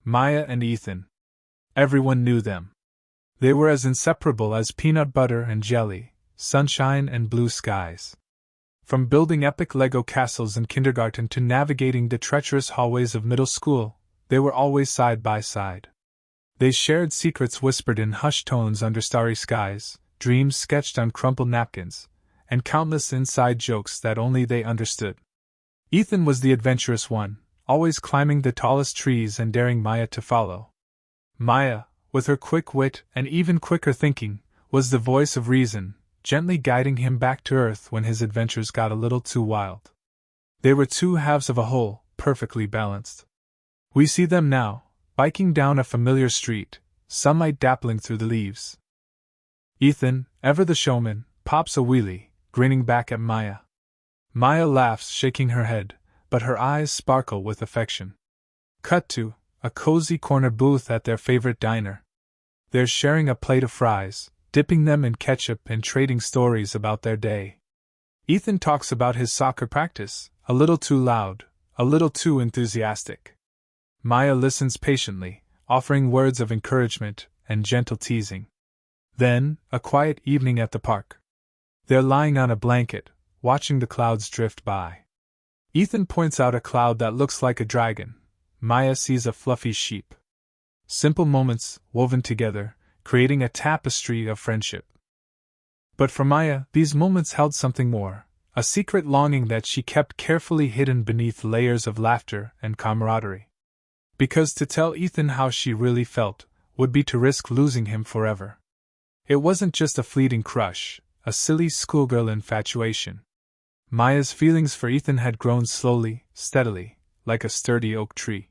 Maya and Ethan. Everyone knew them. They were as inseparable as peanut butter and jelly, sunshine and blue skies. From building epic Lego castles in kindergarten to navigating the treacherous hallways of middle school, they were always side by side. They shared secrets whispered in hushed tones under starry skies, dreams sketched on crumpled napkins, and countless inside jokes that only they understood. Ethan was the adventurous one, always climbing the tallest trees and daring Maya to follow. Maya, with her quick wit and even quicker thinking, was the voice of reason, gently guiding him back to earth when his adventures got a little too wild. They were two halves of a whole, perfectly balanced. We see them now, biking down a familiar street, sunlight dappling through the leaves. Ethan, ever the showman, pops a wheelie, grinning back at Maya. Maya laughs, shaking her head, but her eyes sparkle with affection. Cut to a cozy corner booth at their favorite diner. They're sharing a plate of fries, dipping them in ketchup and trading stories about their day. Ethan talks about his soccer practice, a little too loud, a little too enthusiastic. Maya listens patiently, offering words of encouragement and gentle teasing. Then, a quiet evening at the park. They're lying on a blanket, watching the clouds drift by. Ethan points out a cloud that looks like a dragon. Maya sees a fluffy sheep. Simple moments, woven together, creating a tapestry of friendship. But for Maya, these moments held something more, a secret longing that she kept carefully hidden beneath layers of laughter and camaraderie. Because to tell Ethan how she really felt would be to risk losing him forever. It wasn't just a fleeting crush, a silly schoolgirl infatuation. Maya's feelings for Ethan had grown slowly, steadily, like a sturdy oak tree.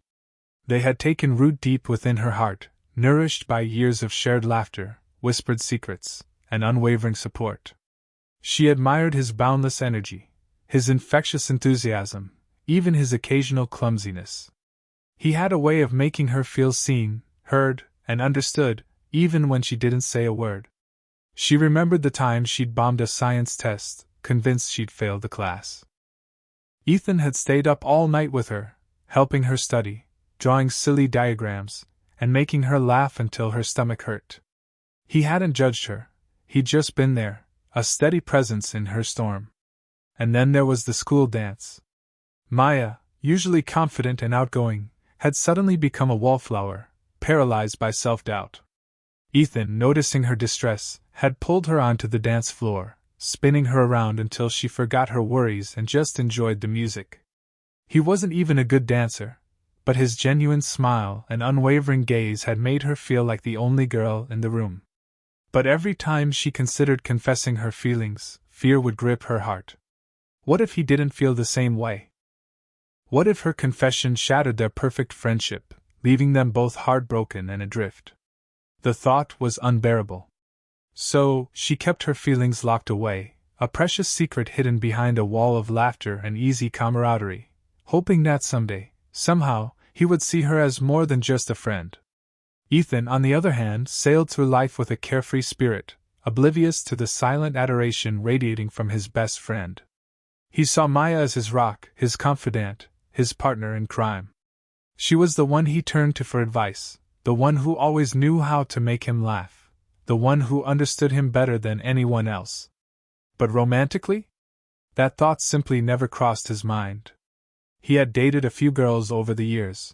They had taken root deep within her heart, nourished by years of shared laughter, whispered secrets, and unwavering support. She admired his boundless energy, his infectious enthusiasm, even his occasional clumsiness. He had a way of making her feel seen, heard, and understood, even when she didn't say a word. She remembered the time she'd bombed a science test, convinced she'd failed the class. Ethan had stayed up all night with her, helping her study, drawing silly diagrams, and making her laugh until her stomach hurt. He hadn't judged her, he'd just been there, a steady presence in her storm. And then there was the school dance. Maya, usually confident and outgoing, had suddenly become a wallflower, paralyzed by self-doubt. Ethan, noticing her distress, had pulled her onto the dance floor, spinning her around until she forgot her worries and just enjoyed the music. He wasn't even a good dancer, but his genuine smile and unwavering gaze had made her feel like the only girl in the room. But every time she considered confessing her feelings, fear would grip her heart. What if he didn't feel the same way? What if her confession shattered their perfect friendship, leaving them both heartbroken and adrift? The thought was unbearable. So, she kept her feelings locked away, a precious secret hidden behind a wall of laughter and easy camaraderie, hoping that someday, somehow, he would see her as more than just a friend. Ethan, on the other hand, sailed through life with a carefree spirit, oblivious to the silent adoration radiating from his best friend. He saw Maya as his rock, his confidant, his partner in crime. She was the one he turned to for advice, the one who always knew how to make him laugh, the one who understood him better than anyone else. But romantically? That thought simply never crossed his mind. He had dated a few girls over the years.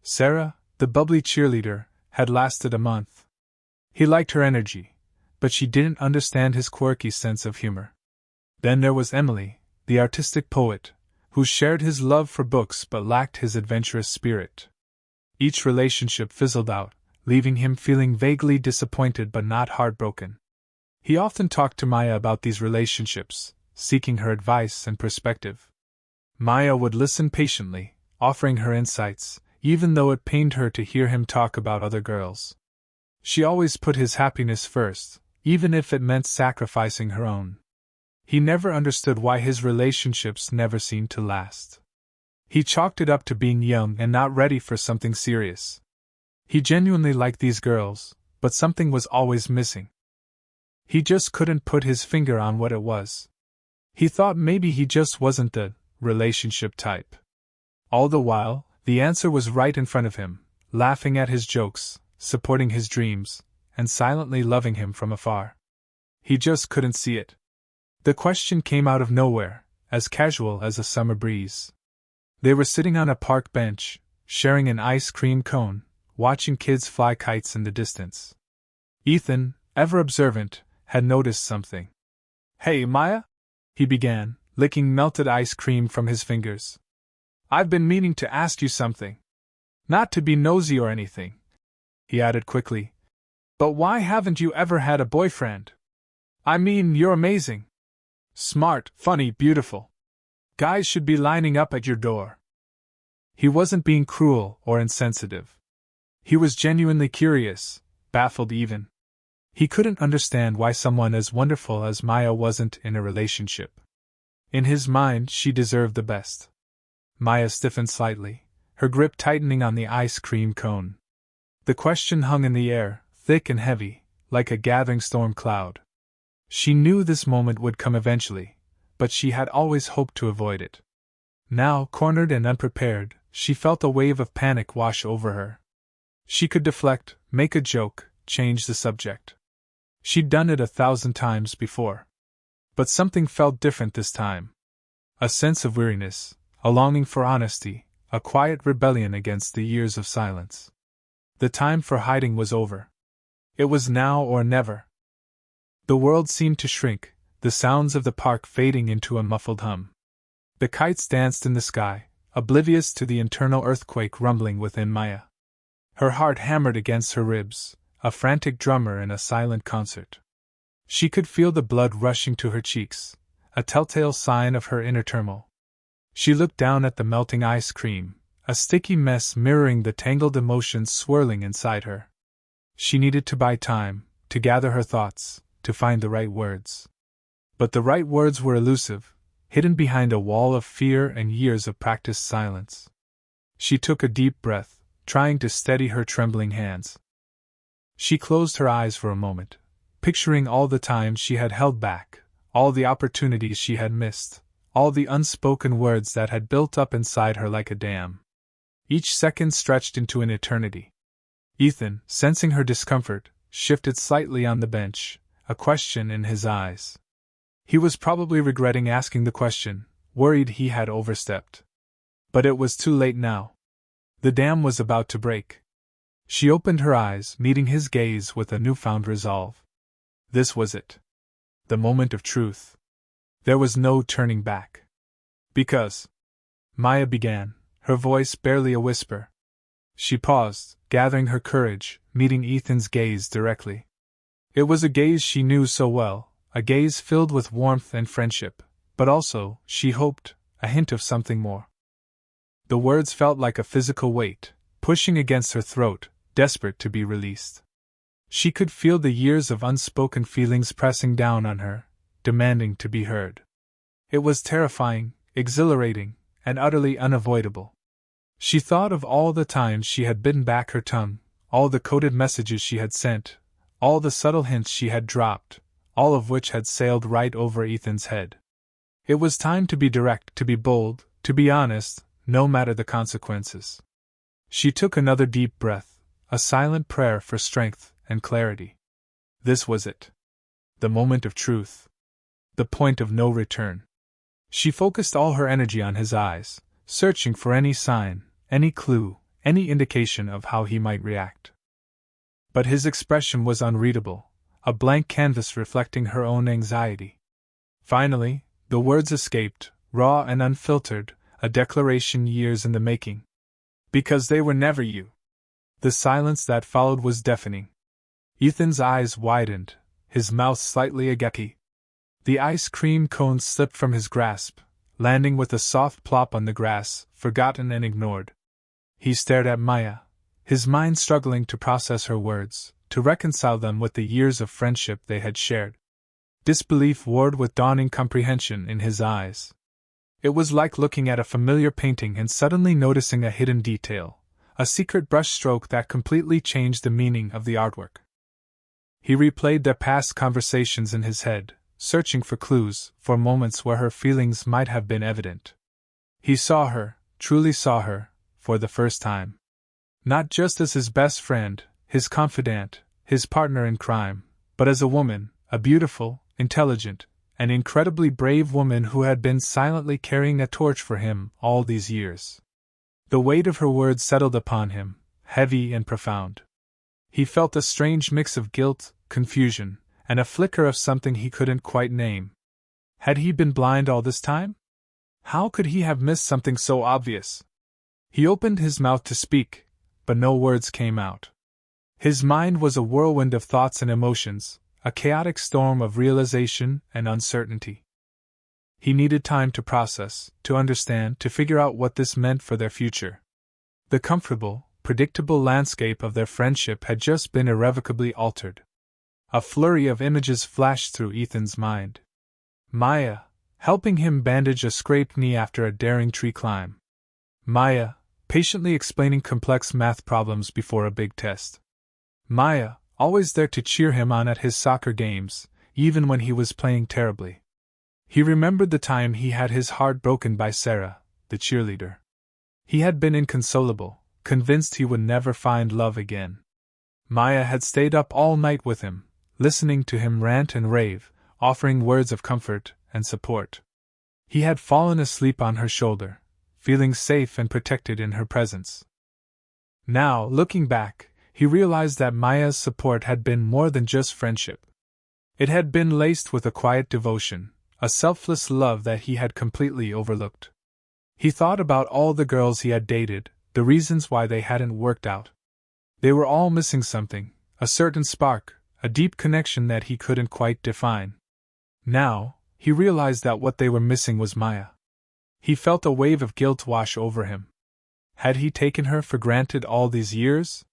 Sarah, the bubbly cheerleader, had lasted a month. He liked her energy, but she didn't understand his quirky sense of humor. Then there was Emily, the artistic poet, who shared his love for books but lacked his adventurous spirit. Each relationship fizzled out, leaving him feeling vaguely disappointed but not heartbroken. He often talked to Maya about these relationships, seeking her advice and perspective. Maya would listen patiently, offering her insights, even though it pained her to hear him talk about other girls. She always put his happiness first, even if it meant sacrificing her own. He never understood why his relationships never seemed to last. He chalked it up to being young and not ready for something serious. He genuinely liked these girls, but something was always missing. He just couldn't put his finger on what it was. He thought maybe he just wasn't the relationship type. All the while, the answer was right in front of him, laughing at his jokes, supporting his dreams, and silently loving him from afar. He just couldn't see it. The question came out of nowhere, as casual as a summer breeze. They were sitting on a park bench, sharing an ice cream cone, watching kids fly kites in the distance. Ethan, ever observant, had noticed something. "Hey, Maya?" he began, licking melted ice cream from his fingers. "I've been meaning to ask you something. Not to be nosy or anything," he added quickly, "but why haven't you ever had a boyfriend? I mean, you're amazing. Smart, funny, beautiful. Guys should be lining up at your door." He wasn't being cruel or insensitive. He was genuinely curious, baffled even. He couldn't understand why someone as wonderful as Maya wasn't in a relationship. In his mind, she deserved the best. Maya stiffened slightly, her grip tightening on the ice cream cone. The question hung in the air, thick and heavy, like a gathering storm cloud. She knew this moment would come eventually, but she had always hoped to avoid it. Now, cornered and unprepared, she felt a wave of panic wash over her. She could deflect, make a joke, change the subject. She'd done it 1,000 times before. But something felt different this time. A sense of weariness, a longing for honesty, a quiet rebellion against the years of silence. The time for hiding was over. It was now or never. The world seemed to shrink, the sounds of the park fading into a muffled hum. The kites danced in the sky, oblivious to the internal earthquake rumbling within Maya. Her heart hammered against her ribs, a frantic drummer in a silent concert. She could feel the blood rushing to her cheeks, a telltale sign of her inner turmoil. She looked down at the melting ice cream, a sticky mess mirroring the tangled emotions swirling inside her. She needed to buy time, to gather her thoughts, to find the right words. But the right words were elusive, hidden behind a wall of fear and years of practiced silence. She took a deep breath, trying to steady her trembling hands. She closed her eyes for a moment, picturing all the times she had held back, all the opportunities she had missed, all the unspoken words that had built up inside her like a dam. Each second stretched into an eternity. Ethan, sensing her discomfort, shifted slightly on the bench, a question in his eyes. He was probably regretting asking the question, worried he had overstepped. But it was too late now. The dam was about to break. She opened her eyes, meeting his gaze with a newfound resolve. This was it. The moment of truth. There was no turning back. "Because," Maya began, her voice barely a whisper. She paused, gathering her courage, meeting Ethan's gaze directly. It was a gaze she knew so well, a gaze filled with warmth and friendship, but also, she hoped, a hint of something more. The words felt like a physical weight, pushing against her throat, desperate to be released. She could feel the years of unspoken feelings pressing down on her, demanding to be heard. It was terrifying, exhilarating, and utterly unavoidable. She thought of all the times she had bitten back her tongue, all the coded messages she had sent, all the subtle hints she had dropped, all of which had sailed right over Ethan's head. It was time to be direct, to be bold, to be honest, no matter the consequences. She took another deep breath, a silent prayer for strength and clarity. This was it. The moment of truth. The point of no return. She focused all her energy on his eyes, searching for any sign, any clue, any indication of how he might react. But his expression was unreadable, a blank canvas reflecting her own anxiety. Finally, the words escaped, raw and unfiltered, a declaration years in the making. "Because they were never you." The silence that followed was deafening. Ethan's eyes widened, his mouth slightly agape. The ice cream cone slipped from his grasp, landing with a soft plop on the grass, forgotten and ignored. He stared at Maya, his mind struggling to process her words, to reconcile them with the years of friendship they had shared. Disbelief warred with dawning comprehension in his eyes. It was like looking at a familiar painting and suddenly noticing a hidden detail, a secret brushstroke that completely changed the meaning of the artwork. He replayed their past conversations in his head, searching for clues, for moments where her feelings might have been evident. He saw her, truly saw her, for the first time. Not just as his best friend, his confidant, his partner in crime, but as a woman, a beautiful, intelligent, and incredibly brave woman who had been silently carrying a torch for him all these years. The weight of her words settled upon him, heavy and profound. He felt a strange mix of guilt, confusion, and a flicker of something he couldn't quite name. Had he been blind all this time? How could he have missed something so obvious? He opened his mouth to speak, but no words came out. His mind was a whirlwind of thoughts and emotions, a chaotic storm of realization and uncertainty. He needed time to process, to understand, to figure out what this meant for their future. The comfortable, predictable landscape of their friendship had just been irrevocably altered. A flurry of images flashed through Ethan's mind. Maya, helping him bandage a scraped knee after a daring tree climb. Maya, patiently explaining complex math problems before a big test. Maya, always there to cheer him on at his soccer games, even when he was playing terribly. He remembered the time he had his heart broken by Sarah, the cheerleader. He had been inconsolable, convinced he would never find love again. Maya had stayed up all night with him, listening to him rant and rave, offering words of comfort and support. He had fallen asleep on her shoulder, feeling safe and protected in her presence. Now, looking back, he realized that Maya's support had been more than just friendship. It had been laced with a quiet devotion, a selfless love that he had completely overlooked. He thought about all the girls he had dated, the reasons why they hadn't worked out. They were all missing something, a certain spark, a deep connection that he couldn't quite define. Now, he realized that what they were missing was Maya. He felt a wave of guilt wash over him. Had he taken her for granted all these years?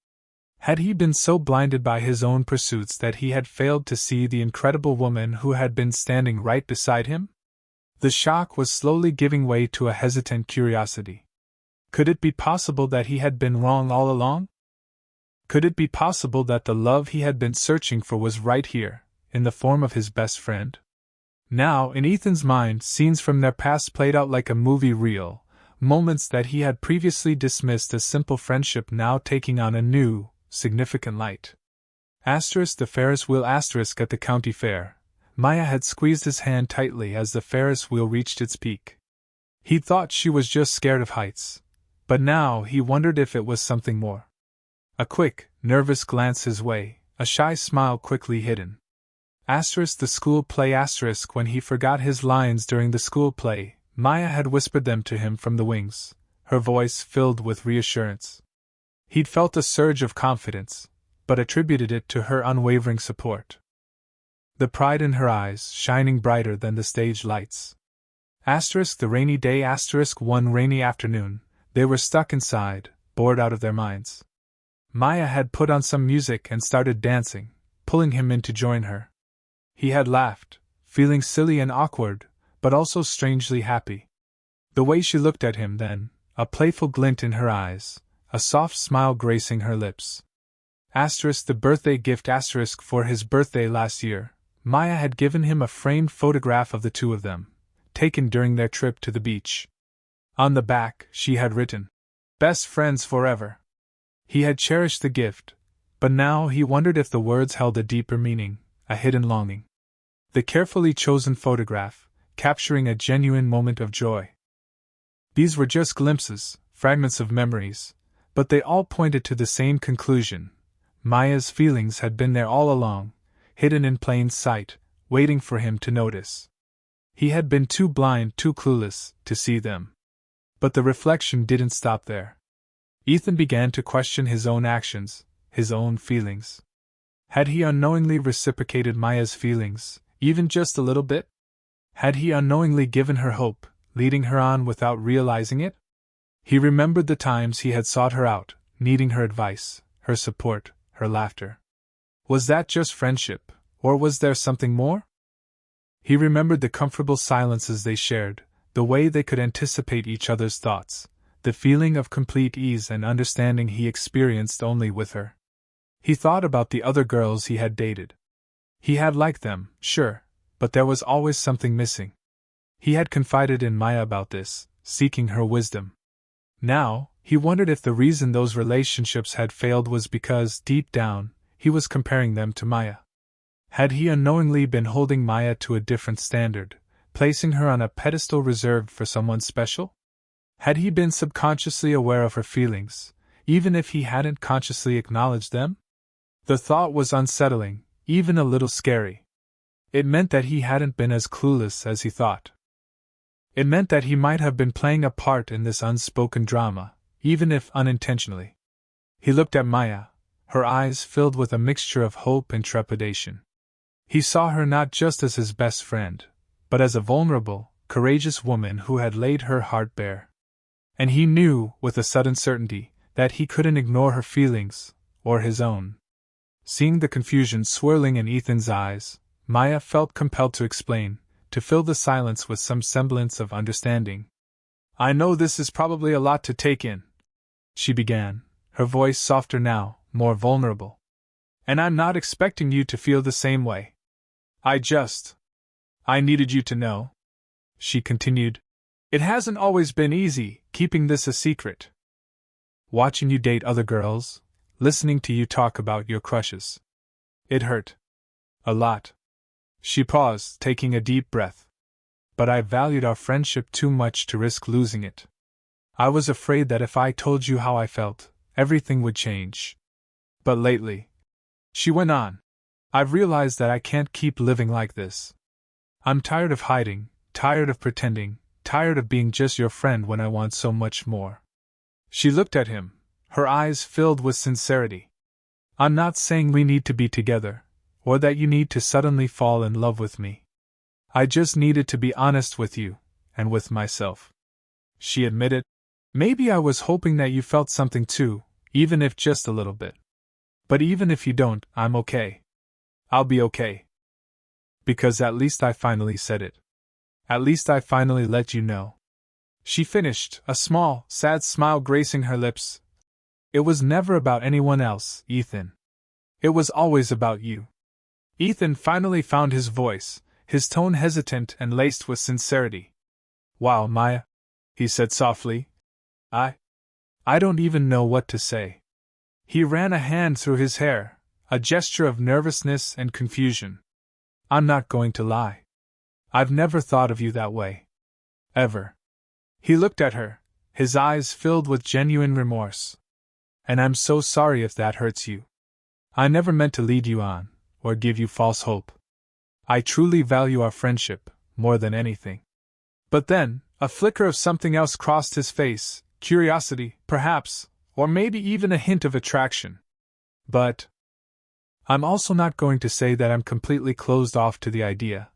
Had he been so blinded by his own pursuits that he had failed to see the incredible woman who had been standing right beside him? The shock was slowly giving way to a hesitant curiosity. Could it be possible that he had been wrong all along? Could it be possible that the love he had been searching for was right here, in the form of his best friend? Now, in Ethan's mind, scenes from their past played out like a movie reel, moments that he had previously dismissed as simple friendship now taking on a new, significant light. The Ferris wheel at the county fair. Maya had squeezed his hand tightly as the Ferris wheel reached its peak. He thought she was just scared of heights, but now he wondered if it was something more. A quick, nervous glance his way, a shy smile quickly hidden. The school play when he forgot his lines during the school play, Maya had whispered them to him from the wings, her voice filled with reassurance. He'd felt a surge of confidence, but attributed it to her unwavering support. The pride in her eyes shining brighter than the stage lights. The rainy day. One rainy afternoon, they were stuck inside, bored out of their minds. Maya had put on some music and started dancing, pulling him in to join her. He had laughed, feeling silly and awkward, but also strangely happy. The way she looked at him then, a playful glint in her eyes, a soft smile gracing her lips. The birthday gift. For his birthday last year, Maya had given him a framed photograph of the two of them, taken during their trip to the beach. On the back, she had written, "Best friends forever." He had cherished the gift, but now he wondered if the words held a deeper meaning, a hidden longing. The carefully chosen photograph, capturing a genuine moment of joy. These were just glimpses, fragments of memories, but they all pointed to the same conclusion. Maya's feelings had been there all along, hidden in plain sight, waiting for him to notice. He had been too blind, too clueless, to see them. But the reflection didn't stop there. Ethan began to question his own actions, his own feelings. Had he unknowingly reciprocated Maya's feelings, even just a little bit? Had he unknowingly given her hope, leading her on without realizing it? He remembered the times he had sought her out, needing her advice, her support, her laughter. Was that just friendship, or was there something more? He remembered the comfortable silences they shared, the way they could anticipate each other's thoughts, the feeling of complete ease and understanding he experienced only with her. He thought about the other girls he had dated. He had liked them, sure, but there was always something missing. He had confided in Maya about this, seeking her wisdom. Now, he wondered if the reason those relationships had failed was because, deep down, he was comparing them to Maya. Had he unknowingly been holding Maya to a different standard, placing her on a pedestal reserved for someone special? Had he been subconsciously aware of her feelings, even if he hadn't consciously acknowledged them? The thought was unsettling, even a little scary. It meant that he hadn't been as clueless as he thought. It meant that he might have been playing a part in this unspoken drama, even if unintentionally. He looked at Maya, her eyes filled with a mixture of hope and trepidation. He saw her not just as his best friend, but as a vulnerable, courageous woman who had laid her heart bare. And he knew, with a sudden certainty, that he couldn't ignore her feelings, or his own. Seeing the confusion swirling in Ethan's eyes, Maya felt compelled to explain, to fill the silence with some semblance of understanding. "I know this is probably a lot to take in," she began, her voice softer now, more vulnerable. "And I'm not expecting you to feel the same way. I needed you to know," she continued. "It hasn't always been easy, keeping this a secret. Watching you date other girls, listening to you talk about your crushes. It hurt. A lot." She paused, taking a deep breath. "But I valued our friendship too much to risk losing it. I was afraid that if I told you how I felt, everything would change. But lately," she went on, "I've realized that I can't keep living like this. I'm tired of hiding, tired of pretending, tired of being just your friend when I want so much more." She looked at him, her eyes filled with sincerity. "I'm not saying we need to be together, or that you need to suddenly fall in love with me. I just needed to be honest with you, and with myself," she admitted. "Maybe I was hoping that you felt something too, even if just a little bit. But even if you don't, I'm okay. I'll be okay. Because at least I finally said it. At least I finally let you know." She finished, a small, sad smile gracing her lips. "It was never about anyone else, Ethan. It was always about you." Ethan finally found his voice, his tone hesitant and laced with sincerity. "Wow, Maya," he said softly. I don't even know what to say." He ran a hand through his hair, a gesture of nervousness and confusion. "I'm not going to lie. I've never thought of you that way. Ever." He looked at her, his eyes filled with genuine remorse. "And I'm so sorry if that hurts you. I never meant to lead you on, or give you false hope. I truly value our friendship, more than anything." But then, a flicker of something else crossed his face, curiosity, perhaps, or maybe even a hint of attraction. "But I'm also not going to say that I'm completely closed off to the idea,"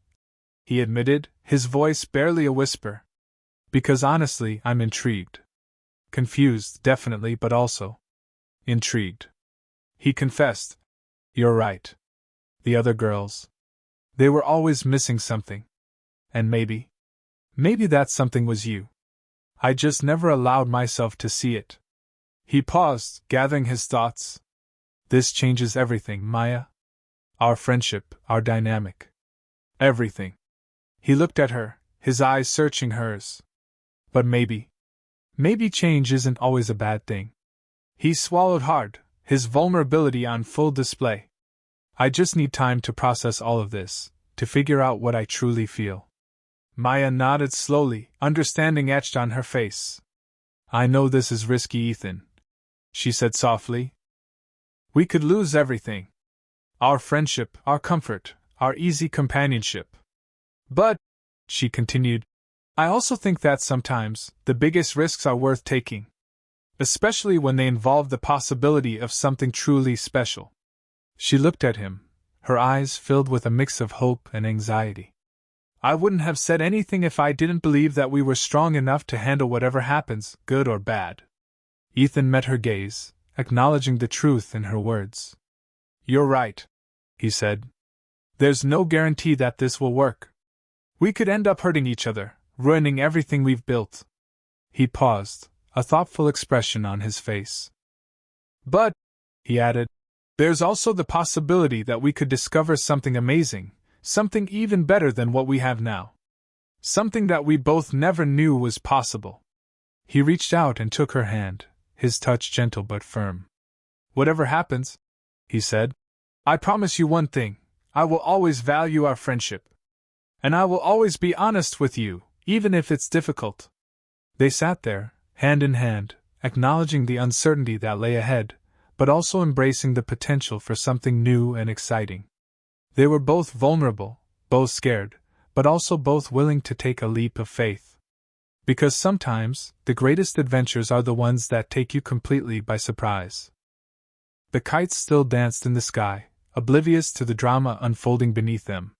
he admitted, his voice barely a whisper. "Because honestly, I'm intrigued. Confused, definitely, but also intrigued." He confessed. "You're right. The other girls. They were always missing something. And maybe that something was you. I just never allowed myself to see it." He paused, gathering his thoughts. "This changes everything, Maya. Our friendship, our dynamic. Everything." He looked at her, his eyes searching hers. "But maybe change isn't always a bad thing." He swallowed hard, his vulnerability on full display. "I just need time to process all of this, to figure out what I truly feel." Maya nodded slowly, understanding etched on her face. "I know this is risky, Ethan," she said softly. "We could lose everything. Our friendship, our comfort, our easy companionship. But," she continued, "I also think that sometimes the biggest risks are worth taking. Especially when they involve the possibility of something truly special." She looked at him, her eyes filled with a mix of hope and anxiety. "I wouldn't have said anything if I didn't believe that we were strong enough to handle whatever happens, good or bad." Ethan met her gaze, acknowledging the truth in her words. "You're right," he said. "There's no guarantee that this will work. We could end up hurting each other, ruining everything we've built." He paused, a thoughtful expression on his face. "But," he added, "there's also the possibility that we could discover something amazing, something even better than what we have now. Something that we both never knew was possible." He reached out and took her hand, his touch gentle but firm. "Whatever happens," he said, "I promise you one thing: I will always value our friendship. And I will always be honest with you, even if it's difficult." They sat there, hand in hand, acknowledging the uncertainty that lay ahead, but also embracing the potential for something new and exciting. They were both vulnerable, both scared, but also both willing to take a leap of faith. Because sometimes, the greatest adventures are the ones that take you completely by surprise. The kites still danced in the sky, oblivious to the drama unfolding beneath them.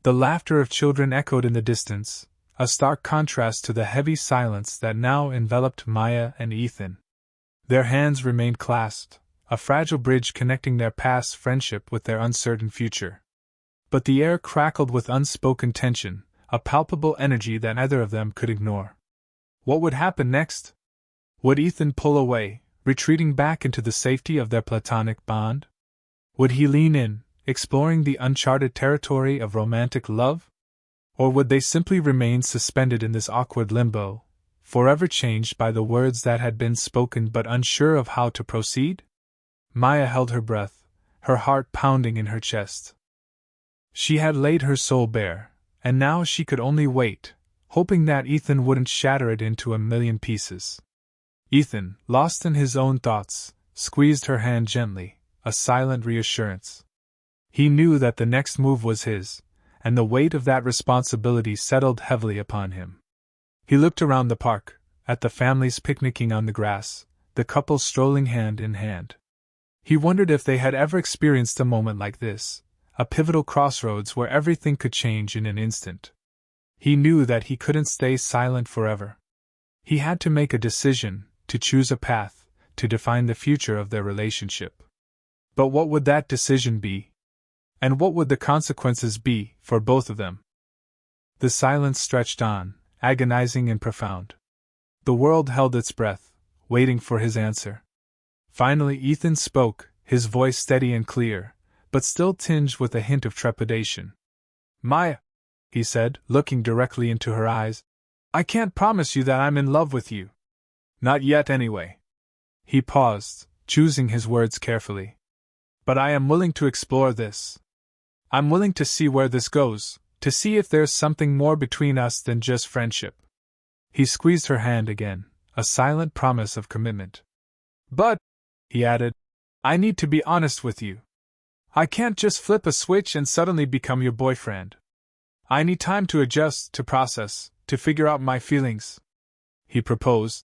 The laughter of children echoed in the distance, a stark contrast to the heavy silence that now enveloped Maya and Ethan. Their hands remained clasped, a fragile bridge connecting their past friendship with their uncertain future. But the air crackled with unspoken tension, a palpable energy that neither of them could ignore. What would happen next? Would Ethan pull away, retreating back into the safety of their platonic bond? Would he lean in, exploring the uncharted territory of romantic love? Or would they simply remain suspended in this awkward limbo, forever changed by the words that had been spoken but unsure of how to proceed? Maya held her breath, her heart pounding in her chest. She had laid her soul bare, and now she could only wait, hoping that Ethan wouldn't shatter it into a million pieces. Ethan, lost in his own thoughts, squeezed her hand gently, a silent reassurance. He knew that the next move was his, and the weight of that responsibility settled heavily upon him. He looked around the park, at the families picnicking on the grass, the couple strolling hand in hand. He wondered if they had ever experienced a moment like this, a pivotal crossroads where everything could change in an instant. He knew that he couldn't stay silent forever. He had to make a decision, to choose a path, to define the future of their relationship. But what would that decision be? And what would the consequences be, for both of them? The silence stretched on, agonizing and profound. The world held its breath, waiting for his answer. Finally Ethan spoke, his voice steady and clear, but still tinged with a hint of trepidation. "Maya," he said, looking directly into her eyes, "I can't promise you that I'm in love with you. Not yet, anyway." He paused, choosing his words carefully. "But I am willing to explore this. I'm willing to see where this goes, to see if there's something more between us than just friendship." He squeezed her hand again, a silent promise of commitment. "But," he added, "I need to be honest with you. I can't just flip a switch and suddenly become your boyfriend. I need time to adjust, to process, to figure out my feelings." He proposed,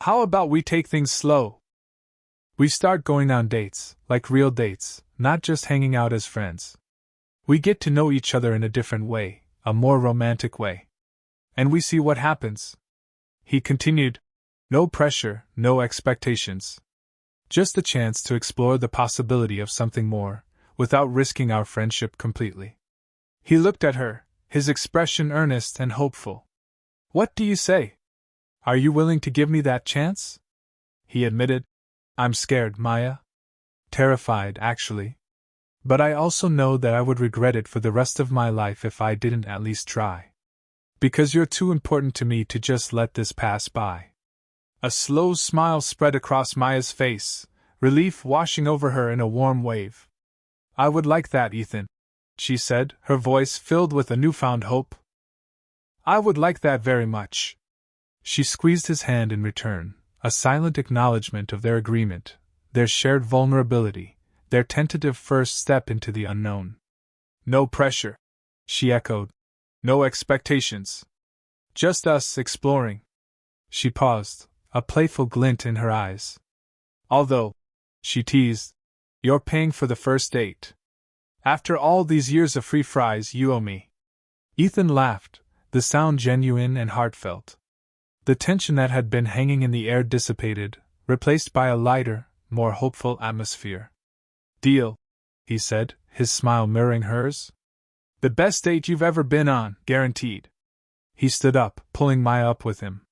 "How about we take things slow? We start going on dates, like real dates, not just hanging out as friends. We get to know each other in a different way, a more romantic way. And we see what happens." He continued, "No pressure, no expectations. Just the chance to explore the possibility of something more, without risking our friendship completely." He looked at her, his expression earnest and hopeful. "What do you say? Are you willing to give me that chance?" He admitted, "I'm scared, Maya. Terrified, actually. But I also know that I would regret it for the rest of my life if I didn't at least try. Because you're too important to me to just let this pass by." A slow smile spread across Maya's face, relief washing over her in a warm wave. "I would like that, Ethan," she said, her voice filled with a newfound hope. "I would like that very much." She squeezed his hand in return, a silent acknowledgement of their agreement, their shared vulnerability, their tentative first step into the unknown. "No pressure," she echoed. "No expectations. Just us exploring." She paused, a playful glint in her eyes. "Although," she teased, "you're paying for the first date. After all these years of free fries you owe me." Ethan laughed, the sound genuine and heartfelt. The tension that had been hanging in the air dissipated, replaced by a lighter, more hopeful atmosphere. "Deal," he said, his smile mirroring hers. "The best date you've ever been on, guaranteed." He stood up, pulling Maya up with him.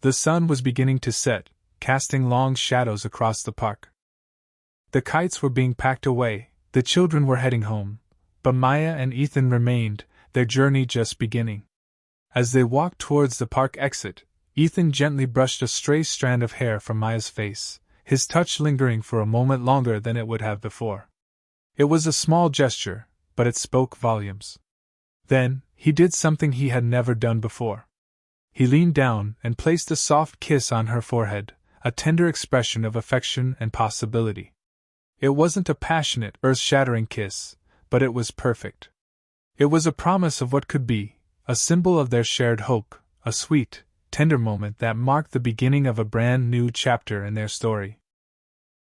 The sun was beginning to set, casting long shadows across the park. The kites were being packed away, the children were heading home, but Maya and Ethan remained, their journey just beginning. As they walked towards the park exit, Ethan gently brushed a stray strand of hair from Maya's face, his touch lingering for a moment longer than it would have before. It was a small gesture, but it spoke volumes. Then, he did something he had never done before. He leaned down and placed a soft kiss on her forehead, a tender expression of affection and possibility. It wasn't a passionate, earth-shattering kiss, but it was perfect. It was a promise of what could be, a symbol of their shared hope, a sweet, tender moment that marked the beginning of a brand new chapter in their story.